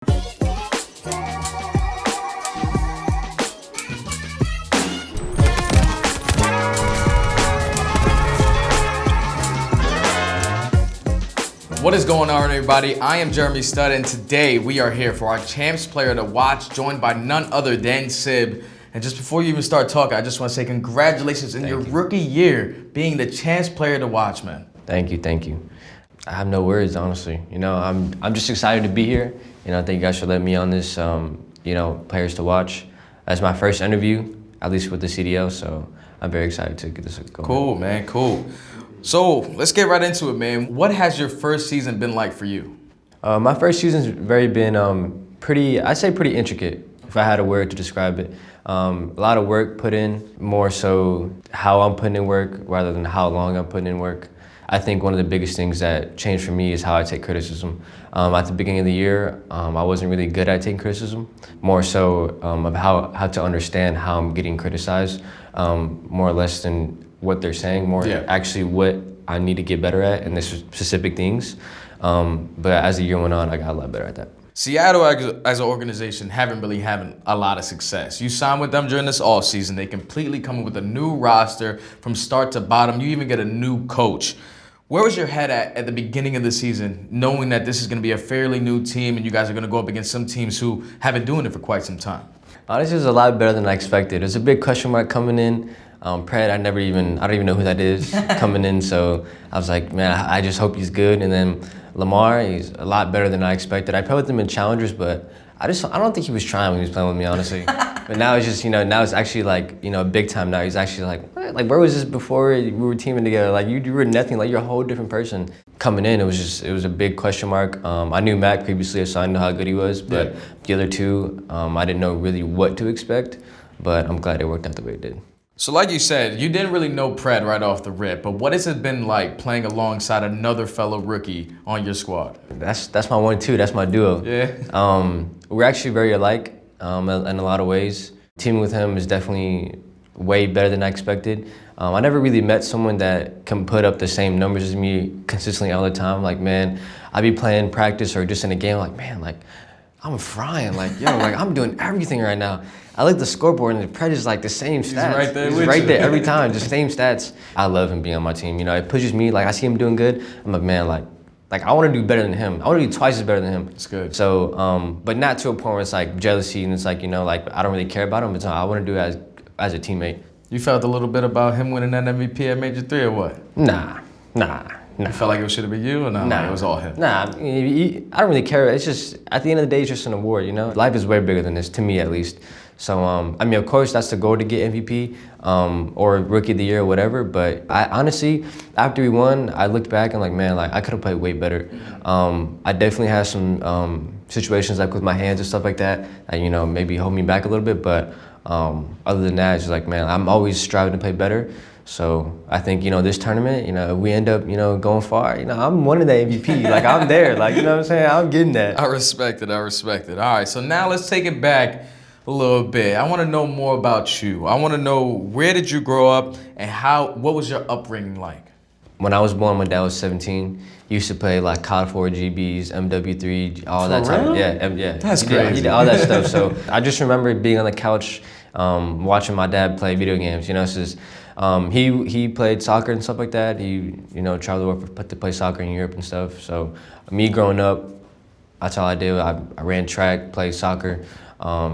What is going on, everybody? I am Jeremy StuDyy, and today we are here for our Champs Player to Watch, joined by none other than Sib. And just before you even start talking, I just want to say congratulations in your rookie year being the Champs Player to Watch, man. Thank you, thank you. I have no words, honestly. You know, I'm just excited to be here. You know, thank you guys for letting me on this, Players to Watch. That's my first interview, at least with the CDL, so I'm very excited to get this going. Cool, man, cool. So let's get right into it, man. What has your first season been like for you? My first season's been pretty, I'd say pretty intricate, if I had a word to describe it. A lot of work put in, more so how I'm putting in work rather than how long I'm putting in work. I think one of the biggest things that changed for me is how I take criticism. At the beginning of the year, I wasn't really good at taking criticism, more so of how to understand how I'm getting criticized, more or less than what they're saying, more actually what I need to get better at in this specific things. But as the year went on, I got a lot better at that. Seattle as an organization haven't really having a lot of success. You signed with them during this offseason. They completely come up with a new roster from start to bottom. You even get a new coach. Where was your head at the beginning of the season, knowing that this is gonna be a fairly new team and you guys are gonna go up against some teams who have been doing it for quite some time? Honestly, it was a lot better than I expected. There's a big question mark coming in. Pred, I don't even know who that is coming in, so I was like, man, I just hope he's good. And then Lamar, he's a lot better than I expected. I played with him in challengers, but I don't think he was trying when he was playing with me, honestly. But now it's just, now it's actually like, big time now. He's actually like, what? Like, where was this before we were teaming together? Like, you were nothing, like, you're a whole different person. Coming in, it was a big question mark. I knew Mac previously, so I knew how good he was, but the other two, I didn't know really what to expect, but I'm glad it worked out the way it did. So like you said, you didn't really know Pred right off the rip, but what has it been like playing alongside another fellow rookie on your squad? That's my 1-2, that's my duo. Yeah. We're actually very alike in a lot of ways. Teaming with him is definitely way better than I expected. I never really met someone that can put up the same numbers as me consistently all the time. Like, man, I'd be playing practice or just in a game, like, man, like, I'm frying, like, yo, like, I'm doing everything right now. I look at the scoreboard and the Pred is like the same stats. He's right there He's right there every time, just same stats. I love him being on my team. It pushes me, like, I see him doing good. I'm like, man, like I want to do better than him. I want to do twice as better than him. That's good. So, but not to a point where it's like jealousy and it's like, like I don't really care about him, but I want to do it as a teammate. You felt a little bit about him winning that MVP at Major 3 or what? Nah. You felt like it should have been you or no? Nah, it was all him? Nah, I don't really care. It's just, at the end of the day, it's just an award, Life is way bigger than this, to me at least. So, of course, that's the goal to get MVP or Rookie of the Year or whatever, but I honestly, after we won, I looked back and like, man, like I could have played way better. I definitely had some situations like with my hands and stuff like that, maybe hold me back a little bit, but other than that, it's just like, man, I'm always striving to play better. So I think, this tournament, if we end up, going far, I'm one of the MVP. Like, I'm there. Like, you know what I'm saying? I'm getting that. I respect it. All right, so now let's take it back a little bit. I want to know more about you. I want to know, where did you grow up and what was your upbringing like? When I was born, my dad was 17. He used to play like COD 4, GBs, MW3, all that time. Yeah. That's crazy. He did all that stuff. So I just remember being on the couch, watching my dad play video games. It's just, he played soccer and stuff like that. He, traveled to play soccer in Europe and stuff. So me growing up, that's all I did. I ran track, played soccer,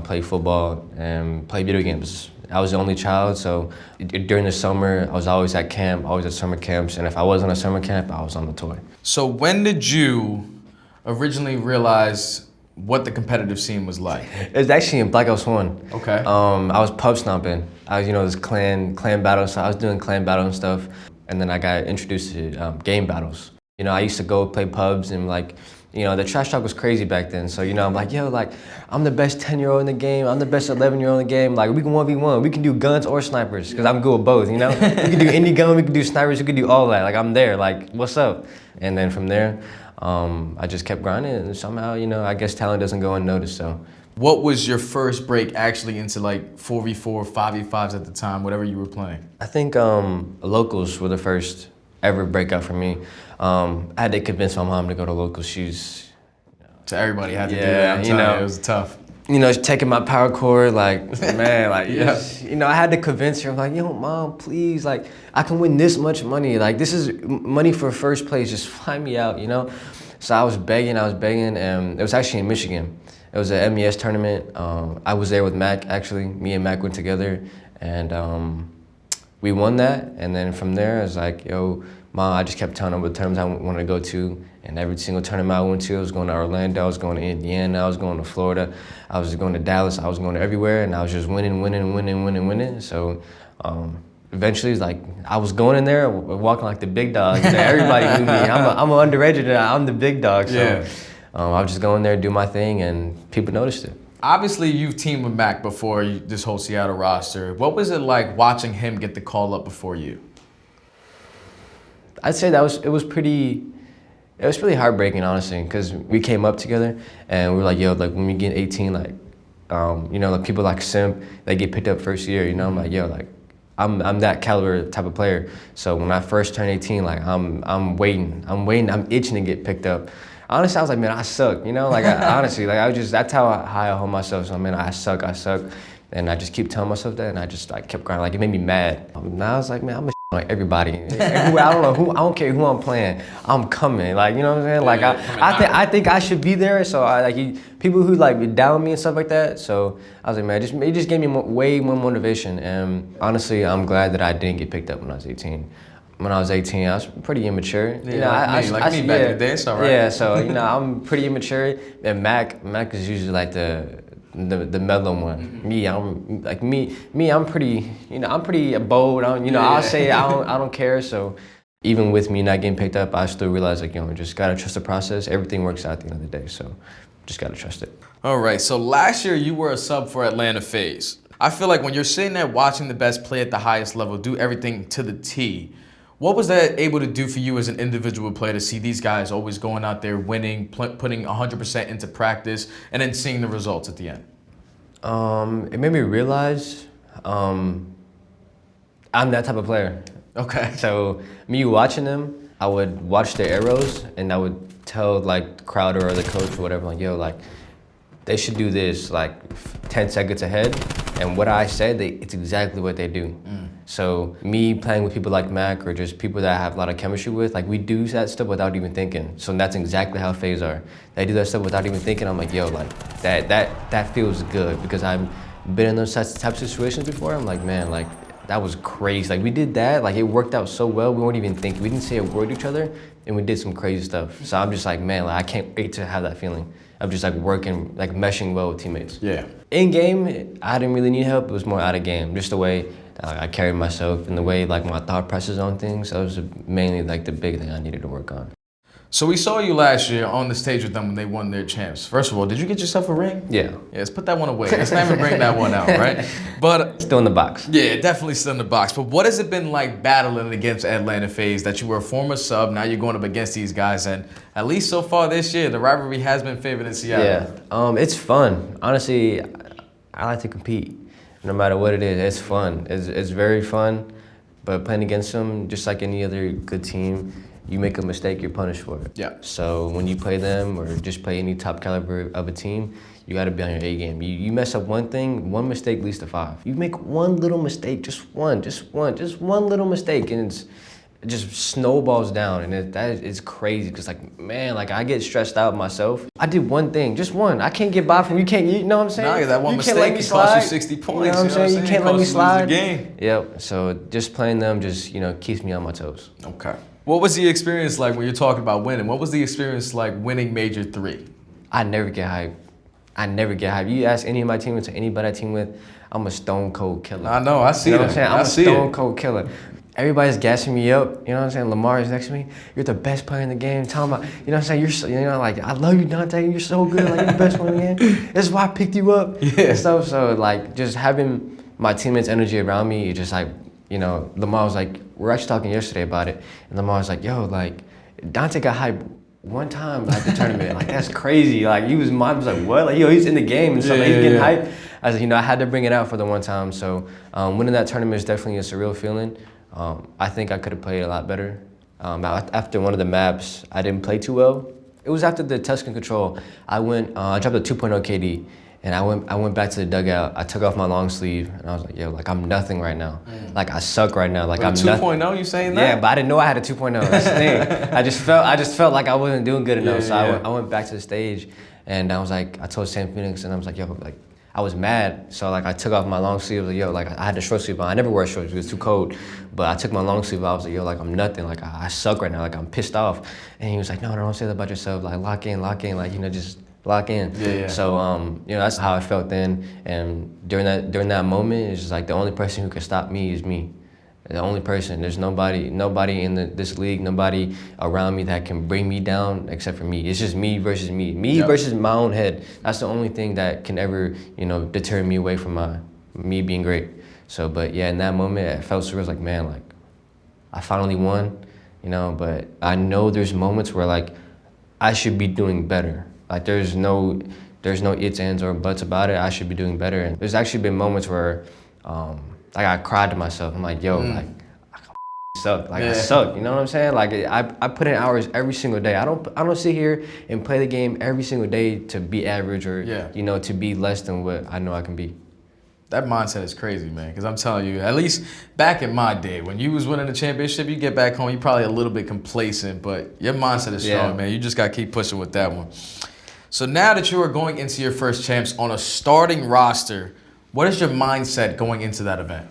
played football, and played video games. I was the only child, so during the summer, I was always at camp, always at summer camps, and if I wasn't at summer camp, I was on the tour. So when did you originally realize what the competitive scene was like? It was actually in Black Ops 1. Okay. I was pub stomping. I was, this clan battle, so I was doing clan battle and stuff, and then I got introduced to game battles. I used to go play pubs and like, the trash talk was crazy back then. So, I'm like, yo, like, I'm the best 10-year-old in the game. I'm the best 11-year-old in the game. Like, we can 1v1. We can do guns or snipers, because I'm good with both, We can do any gun, we can do snipers, we can do all that. Like, I'm there, like, what's up? And then from there, I just kept grinding, and somehow, I guess talent doesn't go unnoticed, so. What was your first break actually into like 4v4, 5v5s at the time, whatever you were playing? I think locals were the first ever breakout for me. I had to convince my mom to go to locals. She's So everybody had to do Yeah, that. I'm you telling know. you, it was tough. You know, taking my power cord, like, man, like, Yeah. you know, I had to convince her, like, yo, mom, please, like, I can win this much money. Like, this is money for first place. Just fly me out, you know? So I was begging, and it was actually in Michigan. It was an MES tournament. I was there with Mac, actually. Me and Mac went together, and we won that. And then from there, I was like, yo, mom, I just kept telling her what tournaments I wanted to go to. And every single tournament I went to, I was going to Orlando, I was going to Indiana, I was going to Florida, I was going to Dallas, I was going to everywhere, and I was just winning. So eventually, it's like, I was going in there, walking like the big dog. You know, everybody knew me. I'm an underrated, I'm the big dog. So Yeah. I was just going there, do my thing, and people noticed it. Obviously, you've teamed with Mac before this whole Seattle roster. What was it like watching him get the call up before you? I'd say it was really heartbreaking, honestly, because we came up together and we were like, yo, like when we get 18, like, you know, like people like Simp, they get picked up first year, you know, I'm like, yo, like, I'm that caliber type of player. So when I first turned 18, like, I'm waiting, I'm itching to get picked up. Honestly, I was like, man, I suck, you know, like, honestly, like, that's how I hold myself. So, man, I suck. And I just keep telling myself that, and I just like kept crying. Like, it made me mad. Now I was like, man, I'm a like everybody. Everywhere, I don't care who I'm playing. I'm coming. Like, you know what I'm saying? Like, I think I should be there. So people who like down me and stuff like that. So I was like, man, it just gave me way more motivation. And honestly, I'm glad that I didn't get picked up when I was 18. When I was 18, I was pretty immature. Yeah, you know, like me back in the day, it's all right. Yeah, so you know, I'm pretty immature. And Mac is usually like the mellow one. Me, I'm pretty, you know, I'm pretty bold. I'll say I don't care. So even with me not getting picked up, I still realize, like, you know, just gotta trust the process. Everything works out at the end of the day. So just gotta trust it. All right, so last year you were a sub for Atlanta FaZe. I feel like when you're sitting there watching the best play at the highest level, do everything to the T, what was that able to do for you as an individual player to see these guys always going out there winning, putting 100% into practice, and then seeing the results at the end? It made me realize I'm that type of player. Okay. So me watching them, I would watch their arrows, and I would tell like the crowd or the coach or whatever, like, yo, like, they should do this like 10 seconds ahead. And what I said, it's exactly what they do. So me playing with people like Mac or just people that I have a lot of chemistry with, like, we do that stuff without even thinking. So that's exactly how FaZe are. They do that stuff without even thinking. I'm like, yo, like, that feels good, because I've been in those types of situations before. I'm like, man, like, that was crazy. Like, we did that, like, it worked out so well, we weren't even thinking. We didn't say a word to each other, and we did some crazy stuff. So I'm just like, man, like, I can't wait to have that feeling. I'm just like working, like meshing well with teammates. Yeah. In game, I didn't really need help. It was more out of game, just the way I carried myself and the way like my thought process on things. That was mainly like the big thing I needed to work on. So we saw you last year on the stage with them when they won their champs. First of all, did you get yourself a ring? Yeah. Yeah, let's put that one away. Let's not even bring that one out, right? But Still in the box. yeah, definitely still in the box. But what has it been like battling against Atlanta FaZe, that you were a former sub, now you're going up against these guys, and at least so far this year, the rivalry has been favored in Seattle. Yeah, it's fun. Honestly, I like to compete. No matter what it is, it's fun. It's very fun. But playing against them, just like any other good team, you make a mistake, you're punished for it. Yeah. So when you play them or just play any top caliber of a team, you got to be on your A game. You mess up one thing, one mistake leads to 5. You make one little mistake, just one little mistake, and it just snowballs down, and that is crazy. Cause like, man, like, I get stressed out myself. I did one thing, just one. I can't get by from you. Can't, you know what I'm saying? Nah, that one you mistake can't let me can slide. cost you 60 points. You know what I'm saying? You can't let me Cost you lose the slide. game. Yep. So just playing them just, you know, keeps me on my toes. Okay. What was the experience like when you're talking about winning? What was the experience like winning Major 3? I never get hyped. You ask any of my teammates or anybody I team with, I'm a stone cold killer. I know, I see You know that. what I'm saying? I'm I a see stone it. cold killer. Everybody's gassing me up, you know what I'm saying? Lamar is next to me. You're the best player in the game. Tell him, you know what I'm saying? You're so, you know, like, I love you, Dante. You're so good. Like, you're the best player in the game. This is why I picked you up. Yeah. And stuff. So, like, just having my teammates' energy around me, it just like, you know, Lamar was like, we were actually talking yesterday about it, and Lamar was like, yo, like, Dante got hyped one time at the tournament. Like, that's crazy. Like, he was like, what? Like, yo, he's in the game and stuff. Like, he's getting hyped. I was like, you know, I had to bring it out for the one time. So winning that tournament is definitely a surreal feeling. I think I could have played a lot better. After one of the maps, I didn't play too well. It was after the Tuscan Control. I dropped a 2.0 KD, and I went back to the dugout. I took off my long sleeve, and I was like, yo, like I'm nothing right now. Like I suck right now. Like Wait, I'm 2.0, you saying that? Yeah, but I didn't know I had a 2.0. That's the thing. I just felt like I wasn't doing good enough. So yeah. I went back to the stage, and I was like, I told Sam Phoenix, and I was like, yo, like I was mad. So like I took off my long sleeve. Like, yo, like I had the short sleeve on. I never wear shorts because it was too cold. But I took my long sleeve. I was like, yo, like I'm nothing. Like I suck right now. Like I'm pissed off. And he was like, no, don't say that about yourself. Like lock in. Like just lock in. Yeah. So that's how I felt then. And during that moment, it's just like the only person who could stop me is me. The only person. There's nobody in this league, nobody around me that can bring me down except for me. It's just me versus me. Me versus my own head. That's the only thing that can ever, deter me away from me being great. So, but yeah, in that moment, I felt surreal. Like, man, like I finally won, but I know there's moments where like I should be doing better. Like there's no ifs, ands, or buts about it. I should be doing better. And there's actually been moments where like I cried to myself. I'm like, yo, like I suck. Like I suck. You know what I'm saying? Like I put in hours every single day. I don't sit here and play the game every single day to be average or to be less than what I know I can be. That mindset is crazy, man, because I'm telling you, at least back in my day, when you was winning the championship, you get back home, you probably a little bit complacent, but your mindset is strong, man. You just got to keep pushing with that one. So now that you are going into your first champs on a starting roster, what is your mindset going into that event?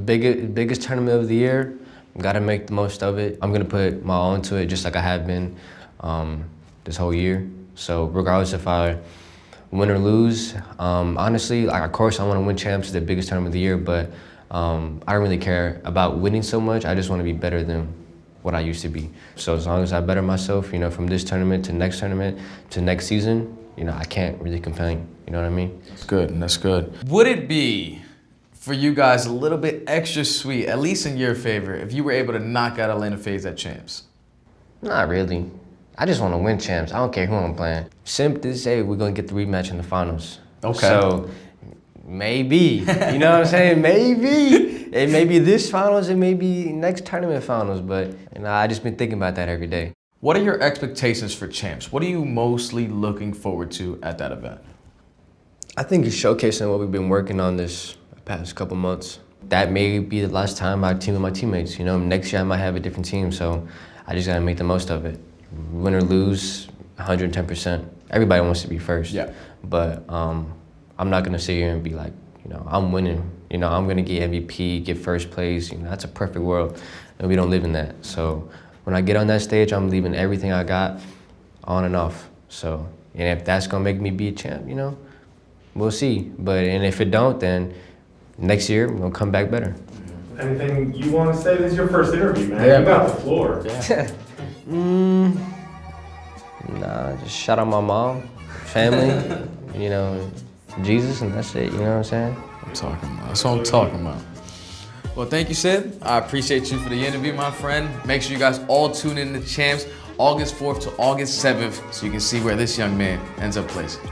Biggest tournament of the year. Got to make the most of it. I'm going to put my all into it just like I have been this whole year. So regardless if I win or lose, honestly, like of course I want to win champs, the biggest tournament of the year, but I don't really care about winning so much. I just want to be better than what I used to be. So as long as I better myself, from this tournament to next season, I can't really complain. You know what I mean? That's good, and that's good. Would it be for you guys a little bit extra sweet, at least in your favor, if you were able to knock out Atlanta FaZe at champs? Not really. I just want to win champs. I don't care who I'm playing. Simp did say we're going to get the rematch in the finals. Okay. So maybe, you know what I'm saying? Maybe. It may be this finals, it may be next tournament finals, but I just been thinking about that every day. What are your expectations for champs? What are you mostly looking forward to at that event? I think it's showcasing what we've been working on this past couple months. That may be the last time I team with my teammates. Next year I might have a different team, so I just got to make the most of it. Win or lose, 110%. Everybody wants to be first. Yeah. But I'm not gonna sit here and be like, I'm winning. I'm gonna get MVP, get first place. That's a perfect world, and we don't live in that. So when I get on that stage, I'm leaving everything I got on and off. So, and if that's gonna make me be a champ, we'll see. And if it don't, then next year we'll come back better. Anything you want to say? This is your first interview, man. Yeah. You got the floor. Yeah. Nah, just shout out my mom, family, Jesus, and that's it, you know what I'm saying? That's what I'm talking about. Well, thank you, Sid. I appreciate you for the interview, my friend. Make sure you guys all tune in to Champs August 4th to August 7th so you can see where this young man ends up placing.